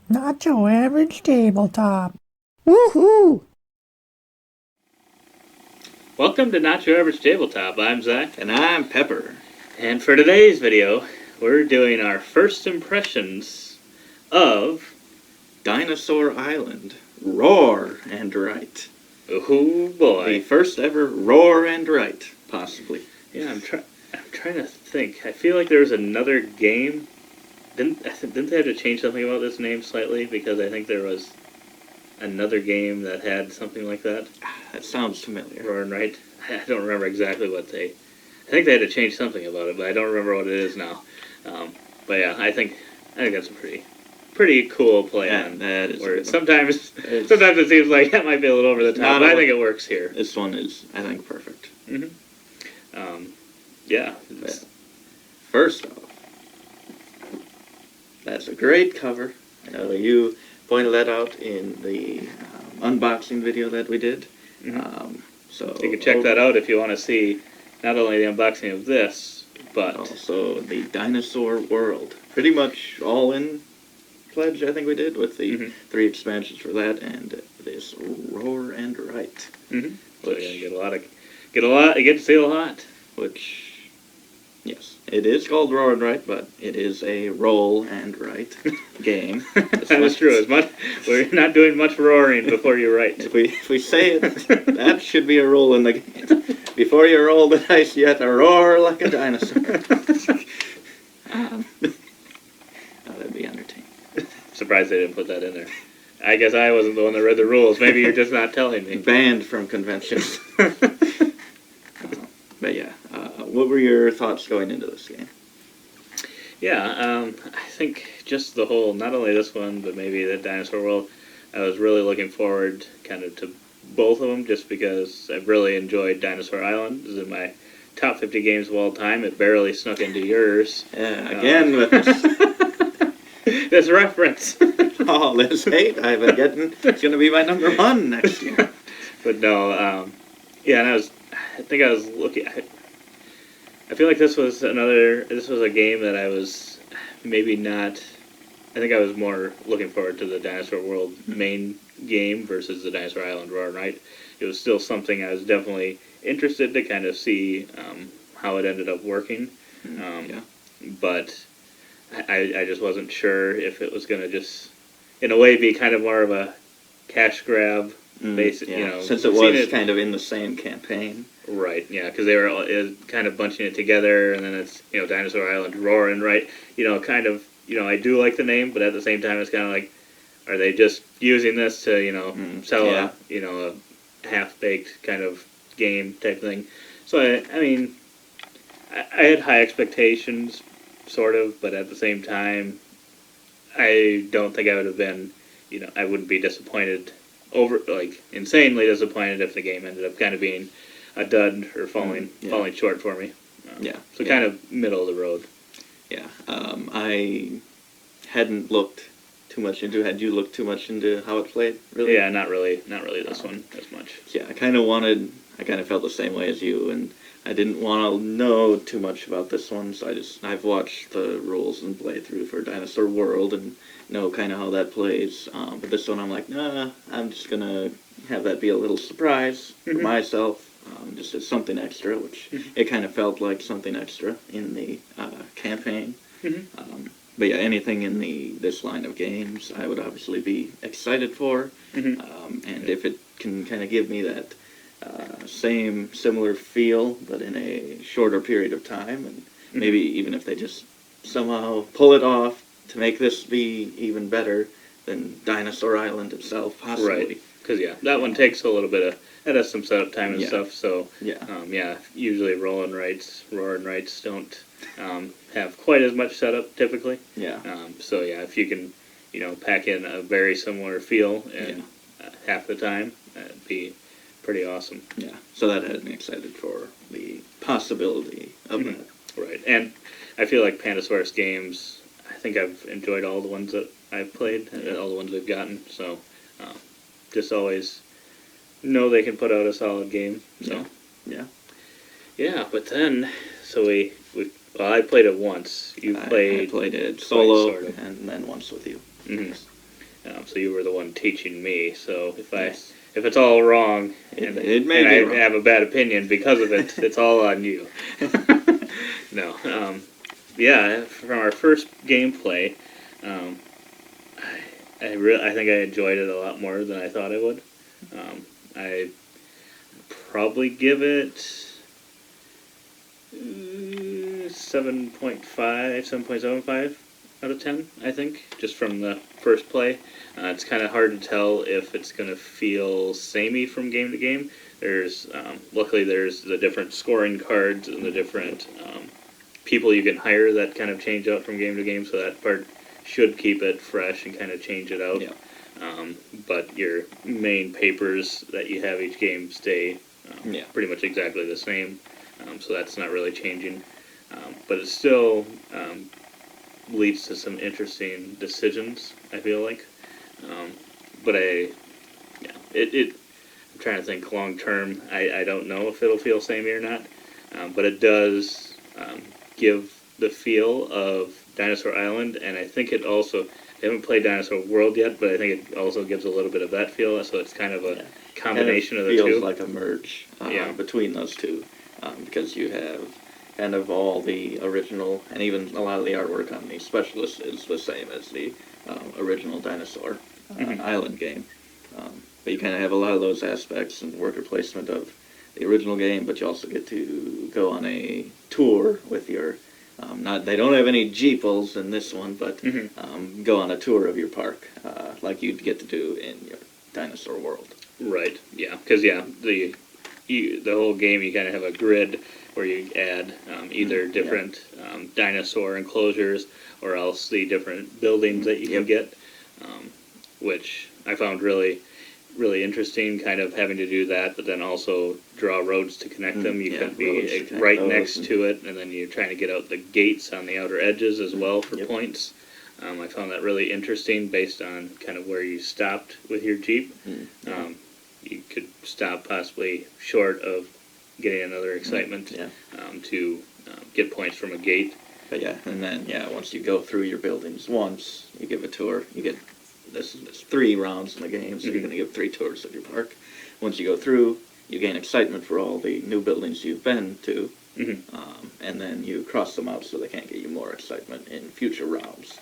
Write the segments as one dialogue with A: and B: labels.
A: Not your average tabletop. Woohoo!
B: Welcome to Not Your Average Tabletop. I'm Zach.
C: And I'm Pepper.
B: And for today's video, we're doing our first impressions of
C: Dinosaur Island. Rawr N Write.
B: Oh boy.
C: The first ever Rawr N Write, possibly.
B: Yeah, I'm trying to think. I feel like there was another game. Didn't they have to change something about this name slightly? Because I think there was another game that had something like that.
C: That sounds familiar.
B: Rawr N Write. I don't remember exactly what they... I think they had to change something about it, but I don't remember what it is now. But yeah, I think that's a pretty cool play on
C: that is
B: where sometimes it seems like that might be a little over the top, but I think it works here.
C: This one is, I think, perfect.
B: Yeah.
C: First off, that's a great cover. You pointed that out in the unboxing video that we did. So
B: you can check that out if you want to see not only the unboxing of this, but
C: also the Dinosaur World. Pretty much all in pledge, I think we did, with the 3 expansions for that and this Rawr N Write.
B: So you get to see a lot.
C: Which, yes, it is called Rawr N Write, but it is a roll and write game.
B: That is true. We're not doing much roaring before you write.
C: If we say it, that should be a rule in the game. Before you roll the dice, you have to roar like a dinosaur. That'd be entertaining.
B: Surprised they didn't put that in there. I guess I wasn't the one that read the rules. Maybe you're just not telling me.
C: Banned from conventions. But yeah, what were your thoughts going into this game?
B: Yeah, I think just the whole, not only this one, but maybe the Dinosaur World, I was really looking forward kind of to both of them just because I've really enjoyed Dinosaur Island. This is in my top 50 games of all time. It barely snuck into yours.
C: Yeah, again with this.
B: This reference.
C: Oh, this hate I've been getting. It's going to be my number 1 next year.
B: But no, yeah, and I think I was looking. I feel like this was a game that I was maybe not. I think I was more looking forward to the Dinosaur World main game versus the Dinosaur Island Rawr N Write. It was still something I was definitely interested to kind of see how it ended up working. But I just wasn't sure if it was going to just, in a way, be kind of more of a cash grab.
C: Since it was kind of in the same campaign.
B: Right, yeah, because they were kind of bunching it together, and then it's, Dinosaur Island Rawr N Write, kind of, I do like the name, but at the same time it's kind of like, are they just using this to, sell a half-baked kind of game type thing? So, I had high expectations, sort of, but at the same time, I don't think I would have been, I wouldn't be disappointed, insanely disappointed if the game ended up kind of being a dud or falling short for me. So kind of middle of the road.
C: Yeah. I hadn't looked too much into. Had you looked too much into how it played? Really?
B: Yeah, not really this one as much.
C: Yeah, I kind of felt the same way as you, and I didn't want to know too much about this one, so I've watched the rules and playthrough for Dinosaur World and know kind of how that plays. But this one I'm like, nah, I'm just gonna have that be a little surprise for myself. Just as something extra, which it kind of felt like something extra in the campaign. But yeah, anything in this line of games, I would obviously be excited for. And if it can kind of give me that similar feel, but in a shorter period of time, and maybe even if they just somehow pull it off to make this be even better than Dinosaur Island itself, possibly.
B: Right, because that one takes a little bit of... It has some setup time and stuff, so usually Rawr N Writes don't have quite as much setup typically. So if you can, pack in a very similar feel in half the time, that'd be pretty awesome.
C: Yeah, so that had me excited for the possibility of that.
B: Right, and I feel like Pandasaurus games, I think I've enjoyed all the ones that I've played, all the ones we've gotten, so just always know they can put out a solid game. So
C: yeah.
B: But then, so we Well, I played it once. You
C: I
B: played.
C: played it
B: twice,
C: solo
B: sort of.
C: and then once with you.
B: Mhm. So you were the one teaching me. So
C: Yes.
B: if it's all wrong
C: It may
B: and
C: be
B: I
C: wrong.
B: have a bad opinion because of it, it's all on you. No. Yeah. From our first gameplay, um, I think I enjoyed it a lot more than I thought I would. I probably give it 7.75 out of 10, I think, just from the first play. It's kind of hard to tell if it's going to feel samey from game to game. Luckily, there's the different scoring cards and the different people you can hire that kind of change out from game to game, so that part should keep it fresh and kind of change it out.
C: Yeah.
B: But your main papers that you have each game stay
C: Yeah.
B: pretty much exactly the same, so that's not really changing. But it still leads to some interesting decisions, I feel like. But I'm trying to think long term. I don't know if it'll feel samey or not, but it does give the feel of Dinosaur Island, and I think it also. I haven't played Dinosaur World yet, but I think it also gives a little bit of that feel. So it's kind of a combination of the
C: feels
B: two.
C: like a merge
B: Yeah.
C: between those two, because you have kind of all the original, and even a lot of the artwork on the Specialist is the same as the original Dinosaur Island game. But you kind of have a lot of those aspects and worker placement of the original game, but you also get to go on a tour with your. They don't have any jeeples in this one, but go on a tour of your park, like you'd get to do in your Dinosaur World.
B: Right. Yeah. Because the whole game you kind of have a grid where you add either different dinosaur enclosures or else the different buildings that you can get, which I found really interesting, kind of having to do that, but then also draw roads to connect them. You could be right next to it, and then you're trying to get out the gates on the outer edges as well for points. I found that really interesting based on kind of where you stopped with your Jeep. You could stop possibly short of getting another excitement to get points from a gate.
C: But and then once you go through your buildings once, you give a tour. You get there's 3 rounds in the game, so you're going to give 3 tours of your park. Once you go through, you gain excitement for all the new buildings you've been to, and then you cross them out so they can't get you more excitement in future rounds.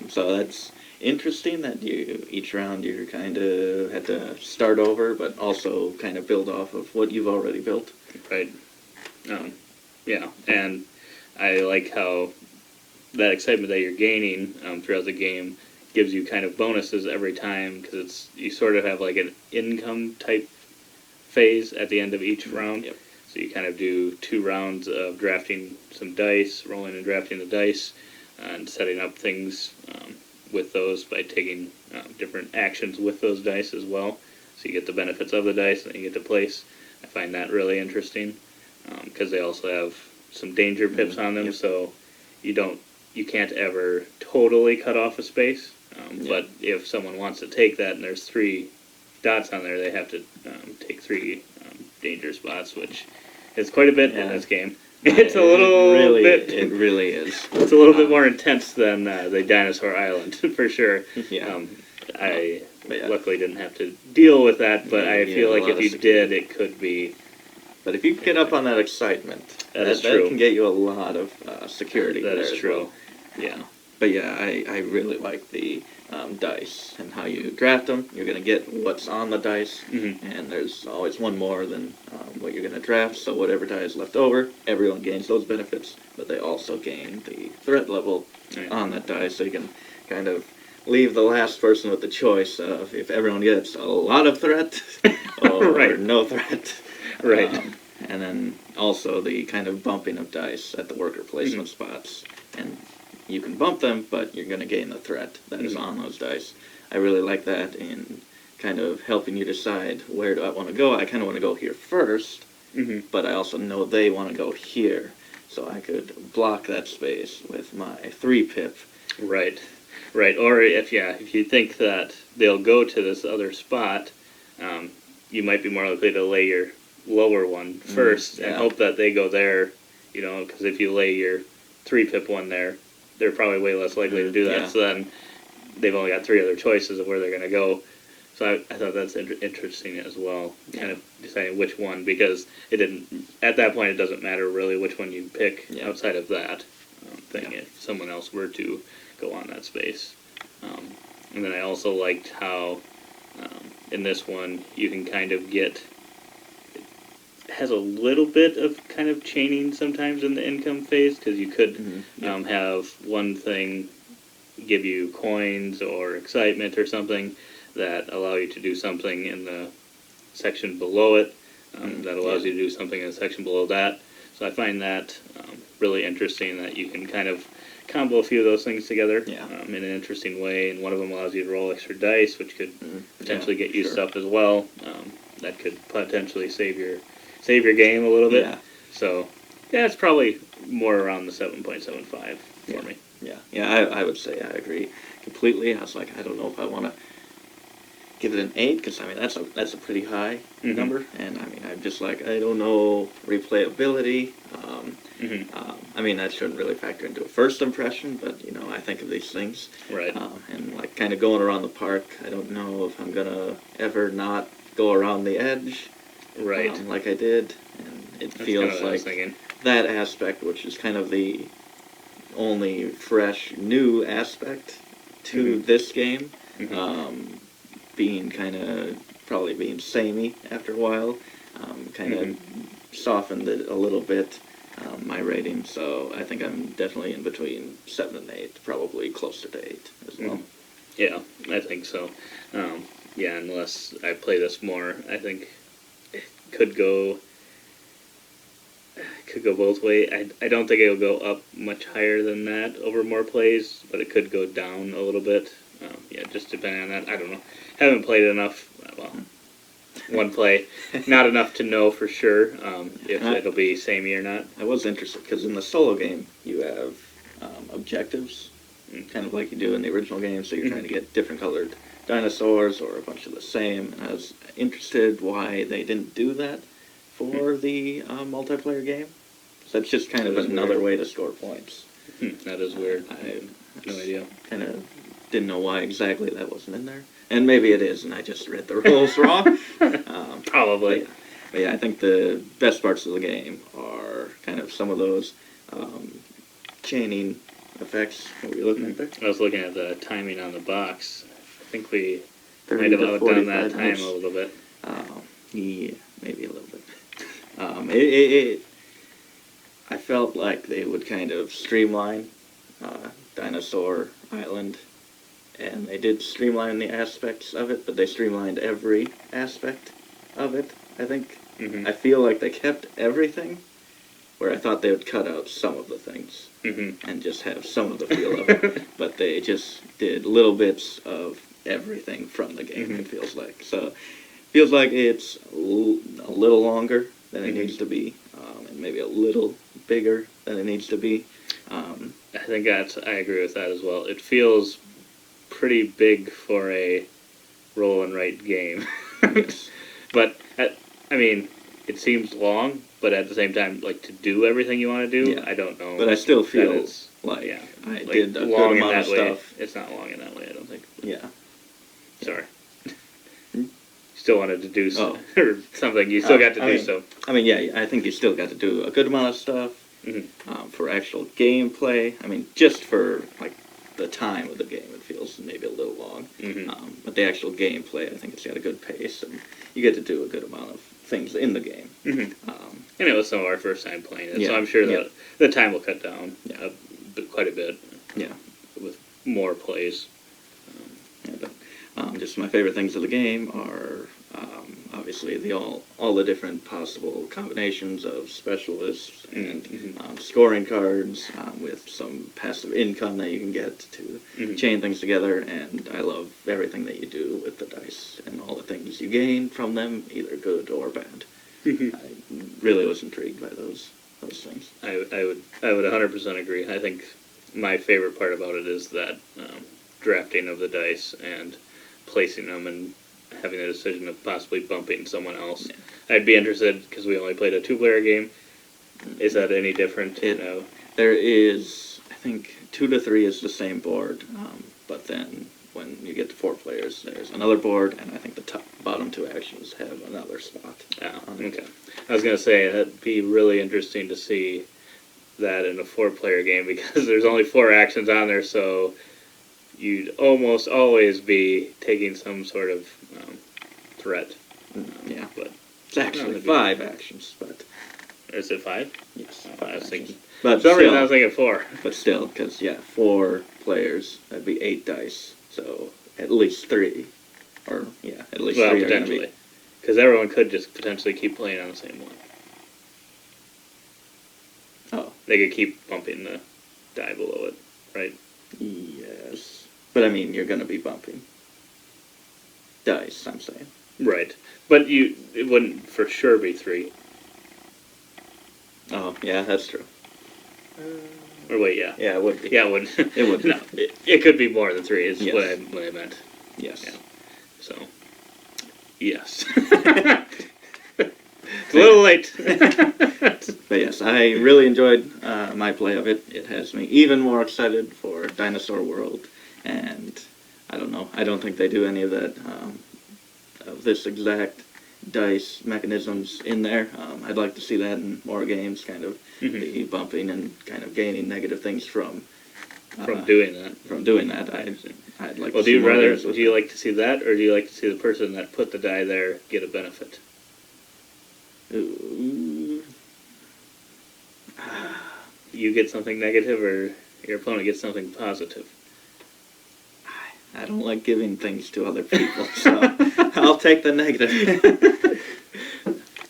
C: So that's interesting that each round you kind of had to start over, but also kind of build off of what you've already built.
B: Right. Yeah, and I like how that excitement that you're gaining throughout the game gives you kind of bonuses every time, because you sort of have like an income type phase at the end of each round. So you kind of do 2 rounds of drafting some dice, rolling and drafting the dice, and setting up things with those by taking different actions with those dice as well. So you get the benefits of the dice and then you get to place. I find that really interesting because they also have some danger pips on them, so you can't ever totally cut off a space. But if someone wants to take that and there's 3 dots on there, they have to take 3 danger spots, which is quite a bit in this game. It's a little bit.
C: It really is.
B: It's a little bit more intense than the Dinosaur Island, for sure. I luckily didn't have to deal with that, but I feel like if you did, it could be.
C: But if you get up on that excitement,
B: that can
C: get you a lot of security.
B: That is true.
C: Well. Yeah. But I really like the dice and how you draft them. You're going to get what's on the dice, and there's always one more than what you're going to draft, so whatever die is left over, everyone gains those benefits, but they also gain the threat level on that die, so you can kind of leave the last person with the choice of if everyone gets a lot of threat or no threat. And then also the kind of bumping of dice at the worker placement spots. And you can bump them, but you're going to gain the threat that is on those dice. I really like that in kind of helping you decide where do I want to go. I kind of want to go here first, but I also know they want to go here. So I could block that space with my 3 pip.
B: Right. Or if you think that they'll go to this other spot, you might be more likely to lay your lower one first and hope that they go there because if you lay your 3-pip one there, they're probably way less likely to do that.
C: Yeah.
B: So then they've only got 3 other choices of where they're going to go. So I thought that's interesting as well, kind of deciding which one, because at that point it doesn't matter really which one you pick outside of that thing if someone else were to go on that space. And then I also liked how in this one you can kind of it has a little bit of kind of chaining sometimes in the income phase, because you could have one thing give you coins or excitement or something that allow you to do something in the section below it that allows you to do something in the section below that. So I find that really interesting, that you can kind of combo a few of those things together in an interesting way, and one of them allows you to roll extra dice, which could potentially get you stuff as well. That could potentially save your game a little bit.
C: Yeah.
B: So yeah, it's probably more around the 7.75 for me.
C: Yeah, I would say I agree completely. I was like, I don't know if I want to give it an 8, because I mean that's a pretty high number, and I mean I'm just like, I don't know, replayability. I mean that shouldn't really factor into a first impression, but I think of these things,
B: Right.
C: and like kind of going around the park. I don't know if I'm gonna ever not go around the edge,
B: Right.
C: like I did, and it
B: That's
C: feels
B: kinda what I was
C: like
B: thinking.
C: that aspect, which is kind of the only fresh new aspect to this game, being kind of probably being samey after a while, kind of softened it a little bit, my rating. So I think I'm definitely in between 7 and 8, probably closer to 8 as well.
B: Yeah, I think so. Yeah, unless I play this more, I think it could go both ways. I don't think it'll go up much higher than that over more plays, but it could go down a little bit. Yeah, just depending on that. I don't know. Haven't played enough. Well, one play, not enough to know for sure if it'll be samey or not.
C: I was interested because in the solo game you have objectives, kind of like you do in the original game. So you're trying to get different colored dinosaurs or a bunch of the same. And I was interested why they didn't do that for the multiplayer game. So that's just kind of another way to score points.
B: That is weird. I have no idea.
C: Kind of didn't know why exactly that wasn't in there. And maybe it is, and I just read the rules wrong.
B: Probably.
C: But yeah, I think the best parts of the game are kind of some of those chaining effects. What were you looking at there?
B: I was looking at the timing on the box. I think we
C: 30
B: might have
C: to
B: outdone
C: 45
B: that time
C: minutes.
B: a little bit.
C: Yeah, maybe a little bit. I felt like they would kind of streamline Dinosaur Island, and they did streamline the aspects of it, but they streamlined every aspect of it, I think. I feel like they kept everything, where I thought they would cut out some of the things and just have some of the feel of it, but they just did little bits of everything from the game, it feels like. So feels like it's a little longer than it needs to be, and maybe a little bigger than it needs to be.
B: I think I agree with that as well. It feels pretty big for a roll and write game. But, I mean, it seems long, but at the same time, like, to do everything you want to do, I don't know.
C: But I still feel
B: it's,
C: like I
B: like
C: did a
B: long
C: good
B: in
C: amount of
B: that way.
C: stuff.
B: It's not long in that way, I don't think.
C: Yeah.
B: Sorry. Still wanted to do or something. You still got to do so.
C: I mean, yeah, I think you still got to do a good amount of stuff for actual gameplay. I mean, just for, like, the time of the game, it feels maybe a little long. But the actual gameplay, I think it's got a good pace, and you get to do a good amount of things in the game.
B: And it was some of our first time playing it, so I'm sure that the time will cut down quite a bit.
C: Yeah.
B: With more plays.
C: Just my favorite things of the game are obviously all the different possible combinations of specialists and scoring cards with some passive income that you can get to chain things together, and I love everything that you do with the dice and all the things you gain from them, either good or bad. I really was intrigued by those things.
B: I would 100% agree. I think my favorite part about it is that drafting of the dice and placing them and having the decision of possibly bumping someone else. I'd be interested, because we only played a 2-player game, Is that any different?
C: It- There is, I think, 2 to 3 is the same board, but then when you get to 4 players, there's another board, and I think the bottom 2 actions have another spot.
B: Oh, okay. I was gonna say that'd be really interesting to see that in a 4-player game because there's only 4 actions on there, so you'd almost always be taking some sort of threat.
C: Yeah,
B: But
C: it's actually
B: that'd be-
C: 5 actions, but
B: is it 5?
C: yes,
B: Oh,
C: 5
B: I was thinking.
C: actions. But
B: For some reason, I was
C: still,
B: thinking 4.
C: but still, because, yeah, 4 players, that'd be 8 dice, so at least 3. Or, yeah, at least
B: Well,
C: 3 are going to
B: potentially,
C: be.
B: because everyone could just potentially keep playing on the same one.
C: Oh,
B: They could keep bumping the die below it, right?
C: yes. But, I mean, you're going to be bumping dice, I'm saying.
B: Right. But it wouldn't for sure be 3.
C: Oh, yeah, that's true.
B: Or wait, yeah.
C: Yeah, it would be.
B: Yeah, it would.
C: It would.
B: No, it could be more than 3. Is
C: Yes.
B: what I meant.
C: Yes.
B: Yeah. So, yes. It's a little late.
C: But yes, I really enjoyed my play of it. It has me even more excited for Dinosaur World, and I don't know. I don't think they do any of that of this exact dice mechanisms in there. I'd like to see that in more games, kind of the bumping and kind of gaining negative things from
B: doing that.
C: From doing that, I'd like.
B: Well,
C: to see more games with
B: do you
C: that.
B: like to see that, or do you like to see the person that put the die there get a benefit?
C: Ooh.
B: You get something negative, or your opponent gets something positive?
C: I don't like giving things to other people, so I'll take the negative.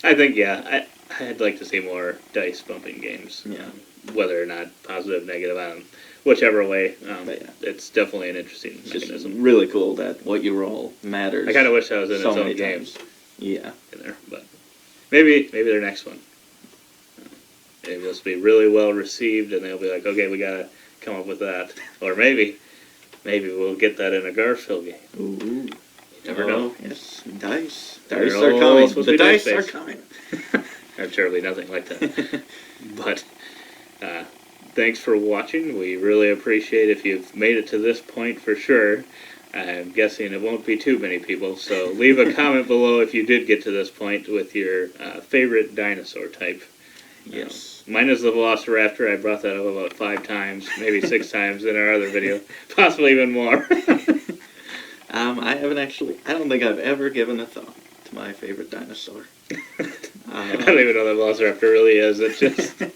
B: I think, yeah, I'd like to see more dice bumping games.
C: Yeah.
B: Whether or not positive, negative, whichever way.
C: But yeah.
B: It's definitely an interesting
C: It's just
B: mechanism.
C: really cool that what you roll matters.
B: I kind of wish that was in
C: so
B: its own
C: many
B: game
C: times. Yeah.
B: in there, but maybe their next one. Maybe this will be really well received, and they'll be like, okay, we gotta come up with that. Or maybe we'll get that in a Garfield game.
C: Ooh.
B: You never know.
C: Yes, dice.
B: They're
C: Dice are
B: all
C: coming.
B: supposed to
C: The
B: be
C: dice are
B: dice-based.
C: coming.
B: There's surely nothing like that. But thanks for watching. We really appreciate if you've made it to this point for sure. I'm guessing it won't be too many people, so leave a comment below if you did get to this point with your favorite dinosaur type.
C: Yes.
B: Mine is the Velociraptor. I brought that up about 5 times, maybe 6 times in our other video, possibly even more.
C: I haven't actually. I don't think I've ever given a thought to my favorite dinosaur.
B: I don't even know that Velociraptor really is. It's just the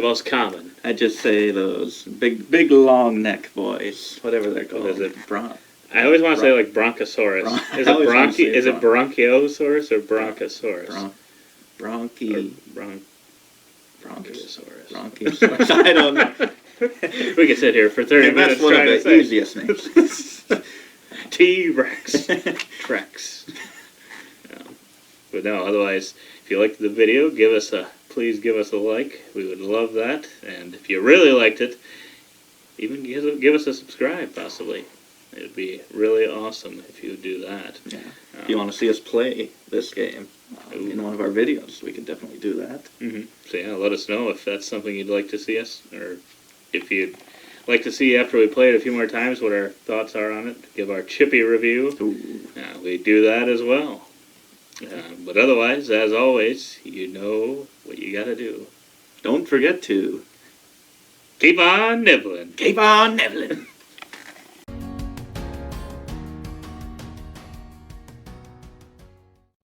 B: most common.
C: I just say those big long neck boys, whatever they're called.
B: What is it? I always want to say like Bronchosaurus. Is
C: I always wanna say
B: it Branchiosaurus or Bronchosaurus?
C: Bronchi.
B: Bronchiosaurus.
C: Bronchiosaurus. I don't know.
B: We could sit here for 30
C: And
B: minutes
C: that's one of
B: trying to
C: the
B: say
C: easiest names.
B: T-Rex. Trex. But no, otherwise, if you liked the video, please give us a like. We would love that. And if you really liked it, even give us a subscribe, possibly. It would be really awesome if you would do that.
C: Yeah. If you want to see us play this game in one of our videos, we can definitely do that.
B: So yeah, let us know if that's something you'd like to see us, or if you'd like to see after we play it a few more times what our thoughts are on it. Give our chippy review. We do that as well. But otherwise, as always, you know what you gotta do.
C: Don't forget to
B: Keep on nibbling.
C: keep on nibbling.